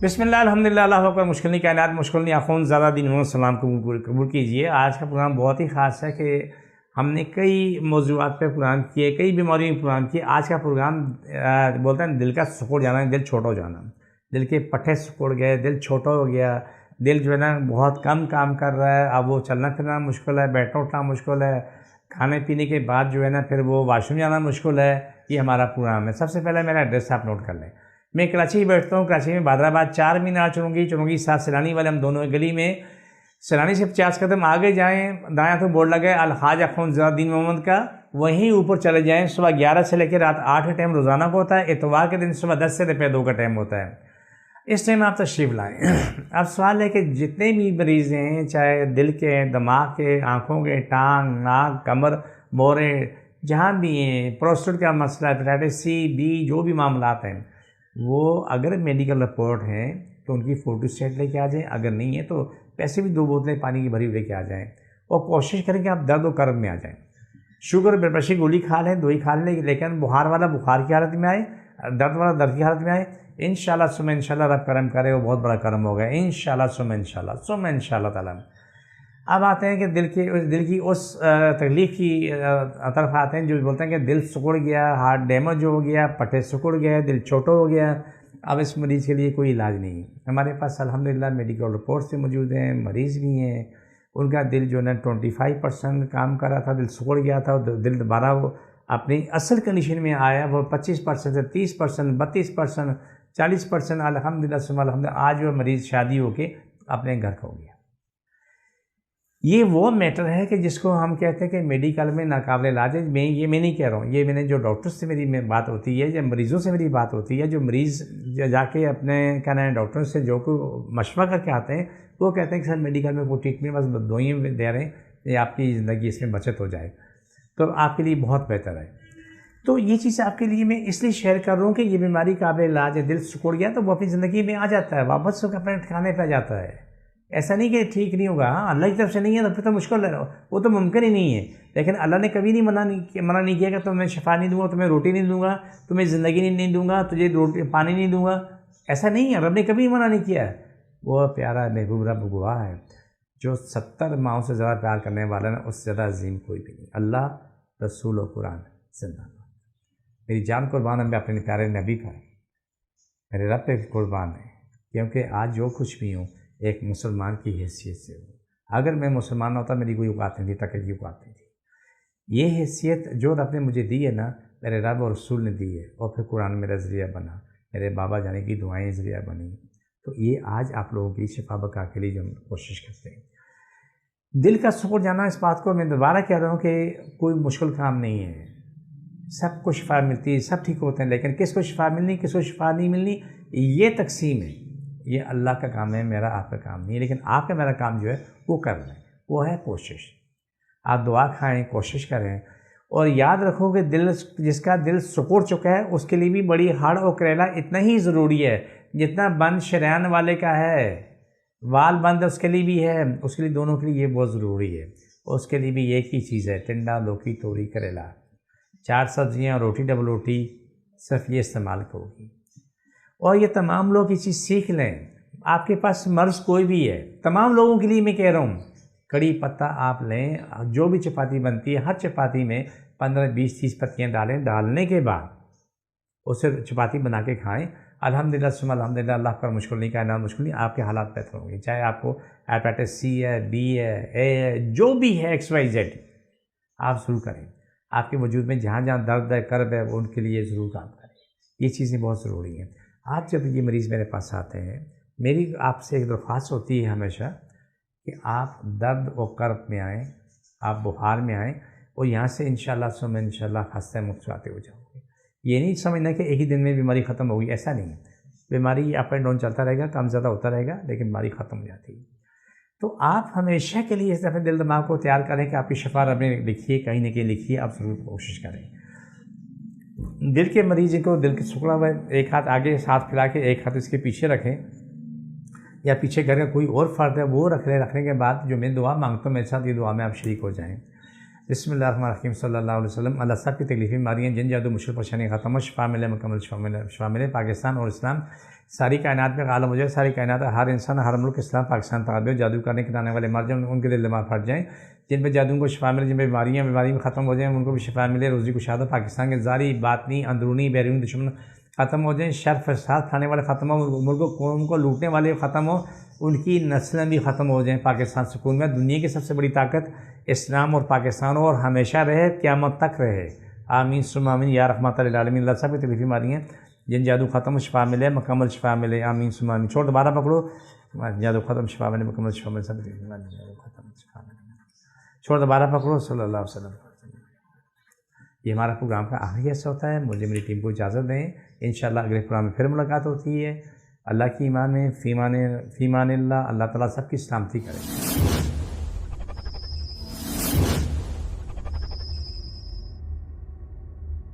بسم اللہ الحمدللہ اللہ اکبر مشکل نہیں کائنات مشکل نہیں آخون زیادہ دن ہوں سلام قبول کیجیے۔ آج کا پروگرام بہت ہی خاص ہے کہ ہم نے کئی موضوعات پہ پروگرام کیے، کئی بیماریوں پہ پروگرام کیے۔ آج کا پروگرام بولتے ہیں دل کا سکڑ جانا، دل چھوٹا ہو جانا، دل کے پٹھے سکڑ گئے، دل چھوٹا ہو گیا، دل جو ہے نا بہت کم کام کر رہا ہے، اب وہ چلنا پھرنا مشکل ہے، بیٹھنا اٹھنا مشکل ہے، کھانے پینے کے بعد جو ہے نا پھر وہ واش روم جانا مشکل ہے۔ یہ ہمارا پروگرام ہے۔ سب سے پہلے میرا ایڈریس آپ نوٹ کر لیں۔ میں کراچی بیٹھتا ہوں، کراچی میں بادر آباد 4 مینار چنوگی ساتھ سیلانی والے، ہم دونوں گلی میں سیلانی سے 50 قدم آگے جائیں، دایاں تو بورڈ لگے الحاج اخون زیادہ الدین محمد کا، وہیں اوپر چلے جائیں۔ صبح 11 سے لے کے رات 8 کا ٹائم روزانہ کو ہوتا ہے، اتوار کے دن صبح 10 سے دوپہر 2 کا ٹائم ہوتا ہے۔ اس ٹائم آپ تشریف لائیں۔ اب سوال ہے کہ جتنے بھی مریض ہیں، چاہے دل کے، دماغ کے، آنکھوں کے، ٹانگ، ناک، کمر، بورے، جہاں بھی ہیں، پروسٹیٹ کا مسئلہ، ہیپیٹائٹس سی بی، جو بھی معاملات ہیں، وہ اگر میڈیکل رپورٹ ہیں تو ان کی فوٹو سیٹ لے کے آ جائیں، اگر نہیں ہے تو پیسے بھی 2 بوتلیں پانی کی بھری لے کے آ جائیں، اور کوشش کریں کہ آپ درد و کرب میں آ جائیں۔ شوگر بلڈ پریشر کی گولی کھا لیں، دوئی کھا لیں، لیکن بخار والا بخار کی حالت میں آئے، درد والا درد کی حالت میں آئے، انشاءاللہ ثم انشاءاللہ رب کرم کرے، وہ بہت بڑا کرم ہوگا انشاءاللہ ثم انشاءاللہ تعالیٰ۔ اب آتے ہیں کہ دل کی اس تکلیف کی طرف آتے ہیں جو بولتے ہیں کہ دل سکڑ گیا، ہارٹ ڈیمیج ہو گیا، پٹھے سکڑ گیا، دل چھوٹا ہو گیا۔ اب اس مریض کے لیے کوئی علاج نہیں ہے۔ ہمارے پاس الحمدللہ میڈیکل رپورٹ سے موجود ہیں، مریض بھی ہیں، ان کا دل جو ہے 25% کام کر رہا تھا، دل سکڑ گیا تھا، دل دوبارہ وہ اپنی اصل کنڈیشن میں آیا، وہ 25% سے 30%، 32%، 40%، الحمدللہ ثم الحمدللہ آج وہ مریض شادی ہو کے اپنے گھر کا ہو گیا۔ یہ وہ میٹر ہے کہ جس کو ہم کہتے ہیں کہ میڈیکل میں ناقابل علاج ہے۔ میں نہیں کہہ رہا ہوں، یہ میں نے جو ڈاکٹر سے میری بات ہوتی ہے، یا مریضوں سے میری بات ہوتی ہے، جو مریض جا کے اپنے کیا نام ڈاکٹر سے جو کوئی مشورہ کر کے آتے ہیں، وہ کہتے ہیں کہ سر میڈیکل میں کوئی ٹریٹمنٹ بس دوائیں دے رہے ہیں، یہ آپ کی زندگی اس میں بچت ہو جائے تو آپ کے لیے بہت بہتر ہے۔ تو یہ چیز آپ کے لیے میں اس لیے شیئر کر رہا ہوں کہ یہ بیماری قابل علاج ہے۔ دل سکڑ گیا تو وہ اپنی زندگی میں آ جاتا ہے، واپس اپنے ٹھکانے پہ آ جاتا ہے۔ ایسا نہیں کہ ٹھیک نہیں ہوگا، ہاں اللہ کی طرف سے نہیں ہے تو پھر تو مشکل ہے، وہ تو ممکن ہی نہیں ہے۔ لیکن اللہ نے کبھی نہیں منع نہیں کیا کہ تمہیں شفا نہیں دوں گا، تمہیں روٹی نہیں دوں گا، تمہیں زندگی نہیں دوں گا، تجھے پانی نہیں دوں گا، ایسا نہیں ہے۔ رب نے کبھی منع نہیں کیا ہے۔ وہ پیارا محبوب رب گواہ ہے، جو 70 ماؤں سے زیادہ پیار کرنے والا ہے، اس سے زیادہ عظیم کوئی بھی نہیں۔ اللہ، رسول و قرآن زندہ باد۔ میری جان قربان ہے میں اپنے پیارے نبی پر، میرے رب پہ قربان ہے، کیونکہ آج جو کچھ بھی ہوں ایک مسلمان کی حیثیت سے ہوں۔ اگر میں مسلمان نہ ہوتا میری کوئی اوقات نہیں تھی، تک کی اوقات نہیں تھی۔ یہ حیثیت جو رب نے مجھے دی ہے نا، میرے رب اور رسول نے دی ہے، اور پھر قرآن میرا ذریعہ بنا، میرے بابا جانے کی دعائیں ذریعہ بنی، تو یہ آج آپ لوگوں کی شفا بقا کے لیے جو ہم کوشش کرتے ہیں۔ دل کا سکڑ جانا، اس بات کو میں دوبارہ کہہ رہا ہوں کہ کوئی مشکل کام نہیں ہے، سب کو شفا ملتی ہے، سب ٹھیک ہوتے ہیں، لیکن کس کو شفا ملنی، کس کو شفا نہیں ملنی، یہ تقسیم ہے۔ یہ اللہ کا کام ہے، میرا آپ کا کام نہیں ہے، لیکن آپ کا میرا کام جو ہے وہ کر رہے ہیں، وہ ہے کوشش۔ آپ دعا کھائیں، کوشش کریں، اور یاد رکھو کہ جس کا دل سکڑ چکا ہے اس کے لیے بھی بڑی ہڑ اور کریلا اتنا ہی ضروری ہے جتنا بند شریان والے کا ہے، وال بند اس کے لیے بھی ہے، اس کے لیے دونوں کے لیے یہ بہت ضروری ہے۔ اس کے لیے بھی ایک ہی چیز ہے، ٹنڈا، لوکی، توری، کریلا، 4 سبزیاں، روٹی، ڈبل روٹی، صرف یہ استعمال کرو گی۔ اور یہ تمام لوگ یہ چیز سیکھ لیں۔ آپ کے پاس مرض کوئی بھی ہے، تمام لوگوں کے لیے میں کہہ رہا ہوں، کڑی پتہ آپ لیں، جو بھی چپاتی بنتی ہے ہر چپاتی میں 15، 20، 30 پتیاں ڈالیں، ڈالنے کے بعد اسے چپاتی بنا کے کھائیں۔ الحمدللہ ثم الحمدللہ اللہ پر مشکل نہیں، کائنات مشکل نہیں، آپ کے حالات بہتر ہوں گے۔ چاہے آپ کو ہیپیٹائٹس سی ہے، بی ہے، اے ہے، جو بھی ہے XYZ، آپ ضرور کریں۔ آپ کے وجود میں جہاں جہاں درد ہے، کرب ہے، ان کے لیے ضرور کام کریں۔ یہ چیزیں بہت ضروری ہیں۔ آپ جب یہ مریض میرے پاس آتے ہیں، میری آپ سے ایک درخواست ہوتی ہے ہمیشہ کہ آپ درد و کرب میں آئیں، آپ بخار میں آئیں، اور یہاں سے انشاءاللہ ثم انشاءاللہ خستہ مقصاتے ہو جاؤ گے۔ یہ نہیں سمجھنا کہ ایک ہی دن میں بیماری ختم ہوگی، ایسا نہیں ہے۔ بیماری اپ اینڈ ڈاؤن چلتا رہے گا، کم زیادہ ہوتا رہے گا، لیکن بیماری ختم ہو جاتی ہے۔ تو آپ ہمیشہ کے لیے اس دفعہ دل دماغ کو تیار کریں کہ آپ کی شفا رب نے لکھی ہے، کہیں نہ کہیں لکھی ہے، آپ ضرور کوشش کریں۔ دل کے مریض کو دل کے سکڑا ہوا ہے، ایک ہاتھ آگے ہاتھ پھیلا کے ایک ہاتھ اس کے پیچھے رکھیں، یا پیچھے گھر کا کوئی اور فرد ہے وہ رکھنے کے بعد جو میں دعا مانگتا ہوں میرے ساتھ یہ دعا میں آپ شریک ہو جائیں۔ بسم اللہ الرحمن الرحیم صلی اللہ علیہ وسلم. اللہ سب کی تکلیفی بیماریاں جن جادو مشکل پریشانی ختم ہو, شفا ملے, مکمل شفا ملے. پاکستان اور اسلام ساری کائنات میں غالب ہو جائے. ساری کائنات ہر انسان ہر ملک اسلام پاکستان تابع ہو. جادو کرنے کے آنے والے مر جائیں, ان کے دل دماغ پھٹ جائیں. جن پہ جادو کو شفا ملے, جن پہ بیماری بھی ختم ہو جائیں, ان کو بھی شفا ملے. روزی کو شادت پاکستان کے ظاہری باطنی اندرونی بیرونی دشمن ختم ہو جائیں. شر فساد کھانے والے ختم ہو, ملک قوم کو لوٹنے والے ختم ہو, ان کی نسلیں بھی ختم ہو جائیں. پاکستان سکون میں. دنیا کی سب سے بڑی طاقت اسلام اور پاکستان اور ہمیشہ رہے, قیامت تک رہے. آمین ثم آمین یا رحمت للعالمین. اللہ سب کی تکلیفی بیماریاں جن جادو ختم شفا ملے, مکمل شفا ملے. آمین ثم آمین. چھوڑ دوبارہ پکڑو. جادو ختم شفا ملے, مکمل شفا ملے. سب جادو ختم شفا ملے. چھوڑ دوبارہ پکڑو. صلی اللہ علیہ وسلم. یہ ہمارا پروگرام کا آخری حصہ ہوتا ہے. مجھے میری ٹیم کو اجازت دیں. انشاءاللہ اگلے پروگرام میں پھر ملاقات ہوتی ہے. اللہ کی ایمان میں فیمان اللہ. اللہ تعالیٰ سب کی سلامتی کرے.